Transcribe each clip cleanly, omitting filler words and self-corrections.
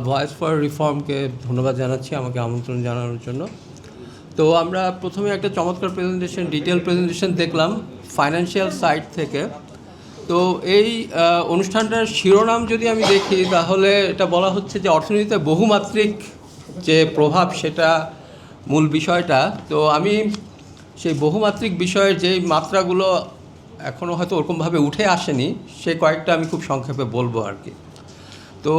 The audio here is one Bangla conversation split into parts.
ভয়েস ফর রিফর্মকে ধন্যবাদ জানাচ্ছি আমাকে আমন্ত্রণ জানানোর জন্য। তো আমরা প্রথমে একটা চমৎকার প্রেজেন্টেশন, ডিটেল প্রেজেন্টেশন দেখলাম ফাইন্যান্সিয়াল সাইড থেকে। তো এই অনুষ্ঠানটার শিরোনাম যদি আমি দেখি তাহলে এটা বলা হচ্ছে যে অর্থনীতিতে বহুমাত্রিক যে প্রভাব সেটা মূল বিষয়টা। তো আমি সেই বহুমাত্রিক বিষয়ের যেই মাত্রাগুলো এখনও হয়তো ওরকমভাবে উঠে আসেনি সে কয়েকটা আমি খুব সংক্ষেপে বলবো আর কি। তো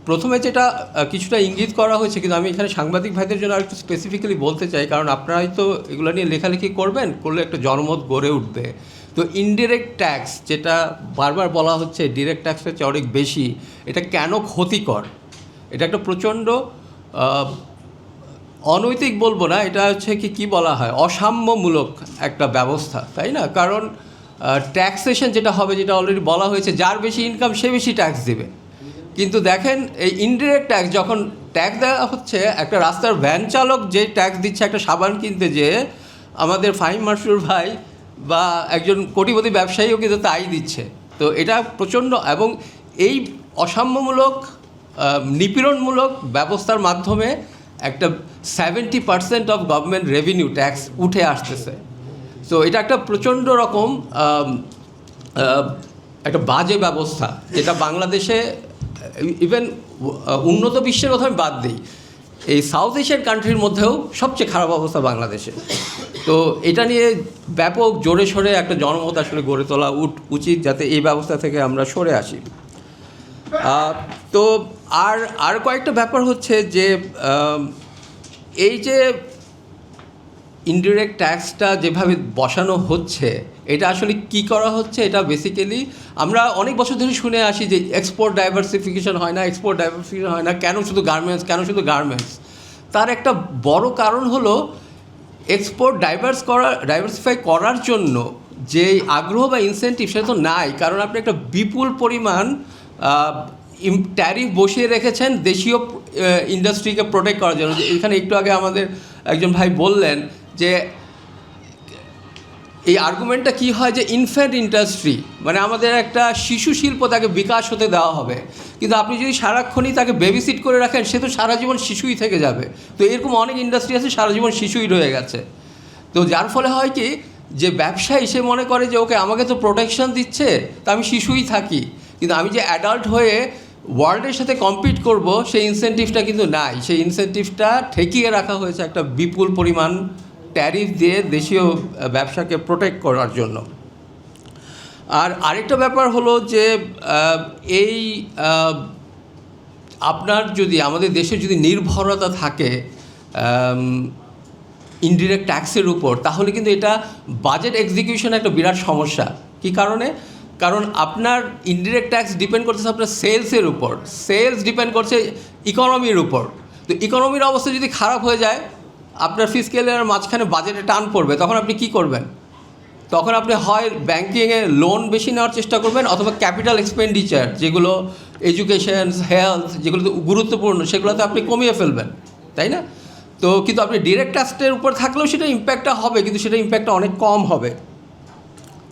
প্রথমে যেটা কিছুটা ইঙ্গিত করা হয়েছে, কিন্তু আমি এখানে সাংবাদিক ভাইদের জন্য আরেকটু স্পেসিফিক্যালি বলতে চাই, কারণ আপনারাই তো এগুলো নিয়ে লেখালেখি করবেন, করলে একটা জনমত গড়ে উঠবে। তো ইনডিরেক্ট ট্যাক্স যেটা বারবার বলা হচ্ছে ডিরেক্ট ট্যাক্সের চেয়ে অনেক বেশি, এটা কেন ক্ষতিকর? এটা একটা প্রচণ্ড অনৈতিক বলবো না, এটা হচ্ছে কি বলা হয়, অসাম্যমূলক একটা ব্যবস্থা, তাই না? কারণ ট্যাক্সেশন যেটা হবে, যেটা অলরেডি বলা হয়েছে, যার বেশি ইনকাম সে বেশি ট্যাক্স দেবে। কিন্তু দেখেন এই ইনডিরেক্ট ট্যাক্স যখন ট্যাক্স দেওয়া হচ্ছে, একটা রাস্তার ভ্যান চালক যে ট্যাক্স দিচ্ছে একটা সাবান কিনতে, যে আমাদের ফাহিম মাসুর ভাই বা একজন কোটিপতি ব্যবসায়ীও কিন্তু তাই দিচ্ছে। তো এটা প্রচণ্ড, এবং এই অসাম্যমূলক নিপীড়নমূলক ব্যবস্থার মাধ্যমে একটা 70% অফ গভর্নমেন্ট রেভিনিউ ট্যাক্স উঠে আসতেছে। তো এটা একটা প্রচণ্ড রকম একটা বাজে ব্যবস্থা, যেটা বাংলাদেশে ইভেন উন্নত বিশ্বের কথা আমি বাদ দিই, এই সাউথ এশিয়ান কান্ট্রির মধ্যেও সবচেয়ে খারাপ অবস্থা বাংলাদেশে। তো এটা নিয়ে ব্যাপক জোরে সোরে একটা জনমত আসলে গড়ে তোলা উচিত, যাতে এই ব্যবস্থা থেকে আমরা সরে আসি। তো আর কয়েকটা ব্যাপার হচ্ছে যে এই যে ইনডিরেক্ট ট্যাক্সটা যেভাবে বসানো হচ্ছে, এটা আসলে কি করা হচ্ছে? এটা বেসিক্যালি আমরা অনেক বছর ধরে শুনে আসি যে এক্সপোর্ট ডাইভার্সিফিকেশন হয় না, এক্সপোর্ট ডাইভার্সিফিকেশন হয় না, কেন শুধু গার্মেন্টস? তার একটা বড় কারণ হলো এক্সপোর্ট ডাইভার্সিফাই করার জন্য যে আগ্রহ বা ইনসেন্টিভ সেটা তো নাই। কারণ আপনি একটা বিপুল পরিমাণ ট্যারিফ বসিয়ে রেখেছেন দেশীয় ইন্ডাস্ট্রিকে প্রোটেক্ট করার জন্য। এখানে একটু আগে আমাদের একজন ভাই বললেন যে এই আর্গুমেন্টটা কি হয়, যে ইনফ্যান্ট ইন্ডাস্ট্রি মানে আমাদের একটা শিশু শিল্প, তাকে বিকাশ হতে দেওয়া হবে। কিন্তু আপনি যদি সারাক্ষণই তাকে বেবিসিট করে রাখেন, সে তো সারা জীবন শিশুই থেকে যাবে। তো এরকম অনেক ইন্ডাস্ট্রি আছে সারা জীবন শিশুই রয়ে গেছে। তো যার ফলে হয় কি, যে ব্যবসায়ী সে মনে করে যে ওকে আমাকে তো প্রোটেকশন দিচ্ছে, তা আমি শিশুই থাকি। কিন্তু আমি যে অ্যাডাল্ট হয়ে ওয়ার্ল্ডের সাথে কম্পিট করব, সেই ইনসেন্টিভটা কিন্তু নাই। সেই ইনসেন্টিভটা ঠেকিয়ে রাখা হয়েছে একটা বিপুল পরিমাণ ট্যারিফ দিয়ে দেশীয় ব্যবসাকে প্রোটেক্ট করার জন্য। আর আরেকটা ব্যাপার হলো যে এই আপনার যদি আমাদের দেশে যদি নির্ভরতা থাকে ইনডিরেক্ট ট্যাক্সের উপর, তাহলে কিন্তু এটা বাজেট এক্সিকিউশনে একটা বিরাট সমস্যা। কী কারণে? কারণ আপনার ইনডিরেক্ট ট্যাক্স ডিপেন্ড করতেছে আপনার সেলসের উপর, সেলস ডিপেন্ড করছে ইকোনমির উপর। তো ইকোনমির অবস্থা যদি খারাপ হয়ে যায়, আপনার ফিসক্যালের মাঝখানে বাজেটে টান পড়বে, তখন আপনি কি করবেন? তখন আপনি হয় ব্যাঙ্কিংয়ে লোন বেশি নেওয়ার চেষ্টা করবেন, অথবা ক্যাপিটাল এক্সপেন্ডিচার যেগুলো এডুকেশন, হেলথ, যেগুলো গুরুত্বপূর্ণ, সেগুলোতে আপনি কমিয়ে ফেলবেন, তাই না? তো কিন্তু আপনি ডিরেক্ট ট্যাক্সের উপর থাকলেও সেটা ইম্প্যাক্টটা হবে, কিন্তু সেটা ইম্প্যাক্টটা অনেক কম হবে।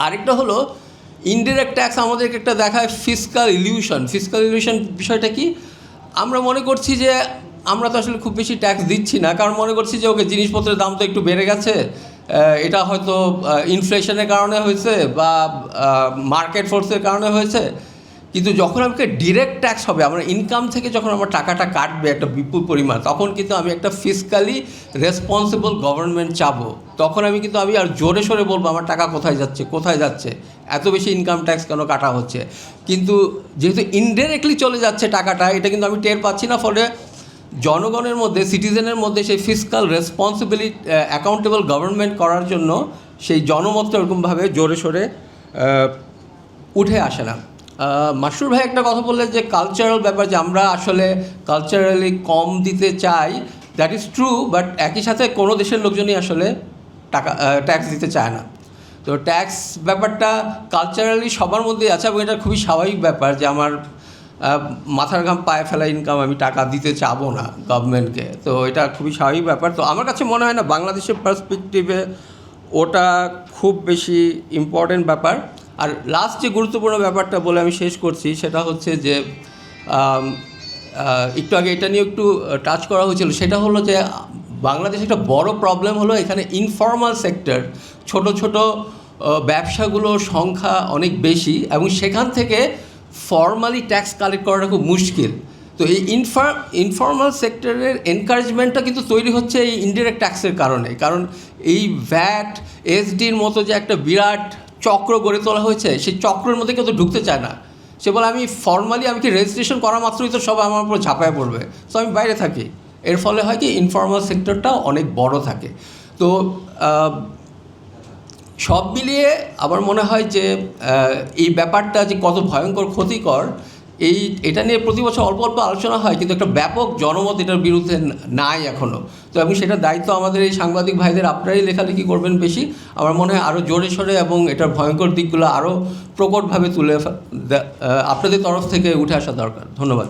আরেকটা হলো ইনডিরেক্ট ট্যাক্স আমাদেরকে একটা দেখায় ফিসকাল ইলিউশন। বিষয়টা কি? আমরা মনে করছি যে আমরা তো আসলে খুব বেশি ট্যাক্স দিচ্ছি না, কারণ মনে করছি যে ওকে জিনিসপত্রের দাম তো একটু বেড়ে গেছে, এটা হয়তো ইনফ্লেশনের কারণে হয়েছে বা মার্কেট ফোর্সের কারণে হয়েছে। কিন্তু যখন আমাকে ডিরেক্ট ট্যাক্স হবে, আমার ইনকাম থেকে যখন আমার টাকাটা কাটবে একটা বিপুল পরিমাণ, তখন কিন্তু আমি একটা ফিসকালি রেসপন্সিবল গভর্নমেন্ট চাবো। তখন আমি আর জোরে সোরে বলবো আমার টাকা কোথায় যাচ্ছে, এত বেশি ইনকাম ট্যাক্স কেন কাটা হচ্ছে। কিন্তু যেহেতু ইনডাইরেক্টলি চলে যাচ্ছে টাকাটা, এটা কিন্তু আমি টের পাচ্ছি না। ফলে জনগণের মধ্যে, সিটিজেনের মধ্যে সেই ফিসকাল রেসপন্সিবিলিটি, অ্যাকাউন্টেবল গভর্নমেন্ট করার জন্য সেই জনমতটা ওরকমভাবে জোরে সোরে উঠে আসে না। মাসুর ভাই একটা কথা বললেন যে কালচারাল ব্যাপার, যে আমরা আসলে কালচারালি কম দিতে চাই, দ্যাট ইজ ট্রু। বাট একই সাথে কোনো দেশের লোকজনই আসলে ট্যাক্স দিতে চায় না। তো ট্যাক্স ব্যাপারটা কালচারালি সবার মধ্যেই আছে, এবং এটা খুবই স্বাভাবিক ব্যাপার যে আমার মাথার ঘাম পায়ে ফেলা ইনকাম আমি টাকা দিতে চাবো না গভর্নমেন্টকে। তো এটা খুবই স্বাভাবিক ব্যাপার। তো আমার কাছে মনে হয় না বাংলাদেশের পার্সপেক্টিভে ওটা খুব বেশি ইম্পর্টেন্ট ব্যাপার। আর লাস্ট যে গুরুত্বপূর্ণ ব্যাপারটা বলে আমি শেষ করছি, সেটা হচ্ছে যে একটু আগে এটা নিয়ে একটু টাচ করা হয়েছিল, সেটা হলো যে বাংলাদেশে একটা বড় প্রবলেম হলো এখানে ইনফর্মাল সেক্টর, ছোট ছোট ব্যবসাগুলোর সংখ্যা অনেক বেশি এবং সেখান থেকে ফর্মালি ট্যাক্স কালেক্ট করাটা খুব মুশকিল। তো এই ইনফর্মাল সেক্টরের এনকারেজমেন্টটা কিন্তু তৈরি হচ্ছে এই ইনডিরেক্ট ট্যাক্সের কারণে। কারণ এই ভ্যাট, এসডির মতো যে একটা বিরাট চক্র গড়ে তোলা হয়েছে, সেই চক্রের মধ্যে কেউ তো ঢুকতে চায় না। সে বলে আমি কি রেজিস্ট্রেশন করা মাত্রই তো সব আমার উপর ঝাঁপায় পড়বে, তো আমি বাইরে থাকি। এর ফলে হয় কি ইনফর্মাল সেক্টরটা অনেক বড় থাকে। তো সব মিলিয়ে আমার মনে হয় যে এই ব্যাপারটা যে কত ভয়ঙ্কর ক্ষতিকর, এটা নিয়ে প্রতি বছর অল্প অল্প আলোচনা হয়, কিন্তু একটা ব্যাপক জনমত এটার বিরুদ্ধে নাই এখনও। তো এবং সেটার দায়িত্ব আমাদের এই সাংবাদিক ভাইদের, আপনারাই লেখালেখি করবেন বেশি, আমার মনে হয় আরও জোরে সোরে এবং এটার ভয়ঙ্কর দিকগুলো আরও প্রকটভাবে আপনাদের তরফ থেকে উঠে আসা দরকার। ধন্যবাদ।